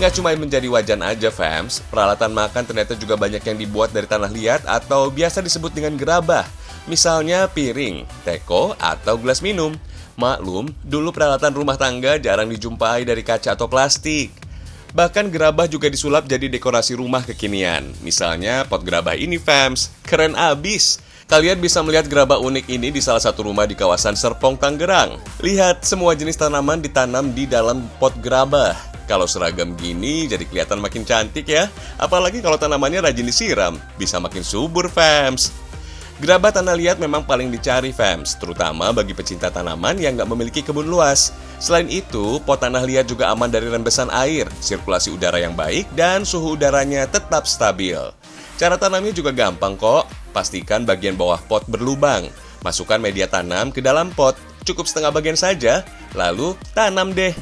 Nggak cuma menjadi wajan aja, fams. Peralatan makan ternyata juga banyak yang dibuat dari tanah liat atau biasa disebut dengan gerabah. Misalnya piring, teko, atau gelas minum. Maklum, dulu peralatan rumah tangga jarang dijumpai dari kaca atau plastik. Bahkan gerabah juga disulap jadi dekorasi rumah kekinian. Misalnya pot gerabah ini, fams. Keren abis. Kalian bisa melihat gerabah unik ini di salah satu rumah di kawasan Serpong, Tangerang. Lihat, semua jenis tanaman ditanam di dalam pot gerabah. Kalau seragam gini jadi kelihatan makin cantik ya. Apalagi kalau tanamannya rajin disiram, bisa makin subur, fams. Gerabah tanah liat memang paling dicari, fams, terutama bagi pecinta tanaman yang nggak memiliki kebun luas. Selain itu, pot tanah liat juga aman dari rembesan air, sirkulasi udara yang baik, dan suhu udaranya tetap stabil. Cara tanamnya juga gampang kok. Pastikan bagian bawah pot berlubang. Masukkan media tanam ke dalam pot, cukup setengah bagian saja, lalu tanam deh.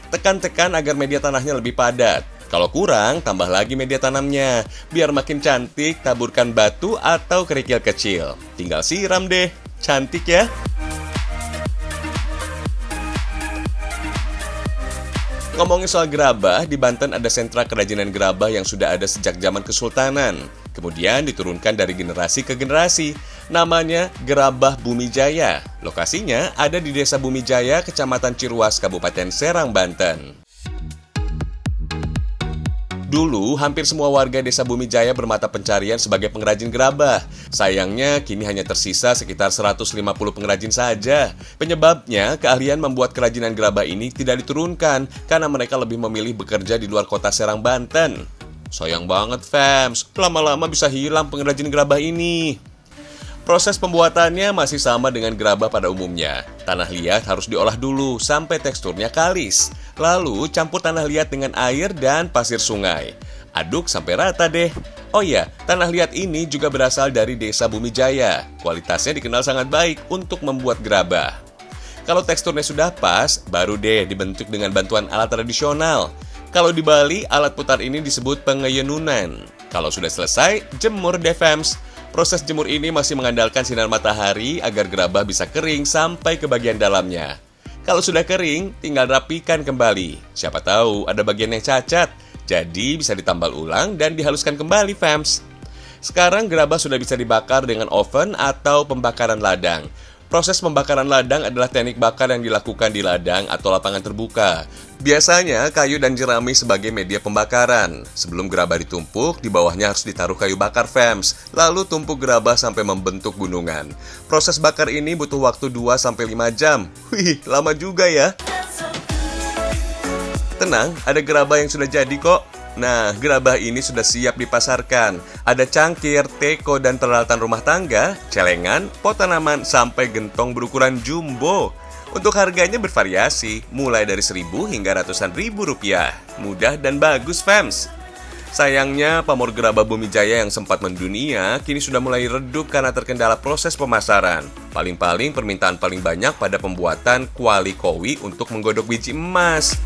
Tekan-tekan agar media tanahnya lebih padat. Kalau kurang, tambah lagi media tanamnya. Biar makin cantik, taburkan batu atau kerikil kecil. Tinggal siram deh. Cantik ya? Ngomongin soal gerabah, di Banten ada sentra kerajinan gerabah yang sudah ada sejak zaman Kesultanan. Kemudian diturunkan dari generasi ke generasi. Namanya Gerabah Bumi Jaya. Lokasinya ada di Desa Bumi Jaya, Kecamatan Ciruas, Kabupaten Serang, Banten. Dulu, hampir semua warga Desa Bumi Jaya bermata pencarian sebagai pengrajin gerabah. Sayangnya, kini hanya tersisa sekitar 150 pengrajin saja. Penyebabnya, keahlian membuat kerajinan gerabah ini tidak diturunkan karena mereka lebih memilih bekerja di luar kota Serang, Banten. Sayang banget, fams. Lama-lama bisa hilang pengrajin gerabah ini. Proses pembuatannya masih sama dengan gerabah pada umumnya. Tanah liat harus diolah dulu sampai teksturnya kalis. Lalu campur tanah liat dengan air dan pasir sungai. Aduk sampai rata deh. Oh iya, tanah liat ini juga berasal dari Desa Bumi Jaya. Kualitasnya dikenal sangat baik untuk membuat gerabah. Kalau teksturnya sudah pas, baru deh dibentuk dengan bantuan alat tradisional. Kalau di Bali, alat putar ini disebut pengeyenunan. Kalau sudah selesai, jemur deh, fams. Proses jemur ini masih mengandalkan sinar matahari agar gerabah bisa kering sampai ke bagian dalamnya. Kalau sudah kering, tinggal rapikan kembali. Siapa tahu ada bagian yang cacat, jadi bisa ditambal ulang dan dihaluskan kembali, fams. Sekarang gerabah sudah bisa dibakar dengan oven atau pembakaran ladang. Proses pembakaran ladang adalah teknik bakar yang dilakukan di ladang atau lapangan terbuka. Biasanya kayu dan jerami sebagai media pembakaran. Sebelum gerabah ditumpuk, di bawahnya harus ditaruh kayu bakar, fams. Lalu tumpuk gerabah sampai membentuk gunungan. Proses bakar ini butuh waktu 2-5 jam. Wih, lama juga ya. Tenang, ada gerabah yang sudah jadi kok. Nah, gerabah ini sudah siap dipasarkan. Ada cangkir, teko, dan peralatan rumah tangga, celengan, pot tanaman, sampai gentong berukuran jumbo. Untuk harganya bervariasi, mulai dari 1.000 hingga ratusan ribu rupiah. Mudah dan bagus, fams. Sayangnya, pamor gerabah Bumi Jaya yang sempat mendunia, kini sudah mulai redup karena terkendala proses pemasaran. Paling-paling permintaan paling banyak pada pembuatan kuali kowi untuk menggodok biji emas.